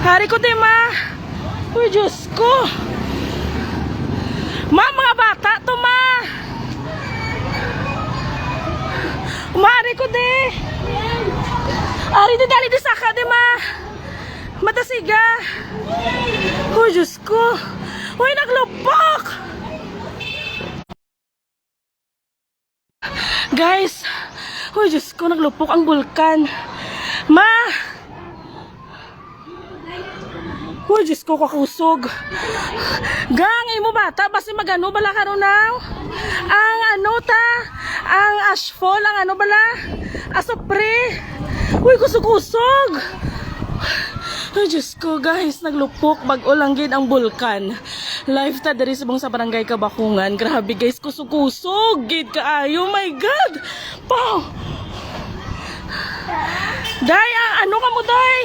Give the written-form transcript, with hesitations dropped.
Hari ko, di ma. Uy, Diyos ko. Ma, mga bata to, ma. Umari ko, di. Ari, di dali di saka, di, ma. Matasiga. Uy, Diyos ko. Uy, naglubok. Guys. Uy, Diyos ko, naglupok ang bulkan. Ma. Uy, Diyos ko, kakusog. Gangay mo bata, basta magano bala ka ron ng ang ano ta, ang ashfall, ang ano bala, asopre. Uy, kusog-kusog. Ay, Diyos ko, guys, naglupok, bag-ulanggin ang bulkan. Live ta diri sa sa barangay Kabakungan. Grabe, guys, kusog-kusog. Gid kaayo, my God. Pow. Day, ano ka mo, day?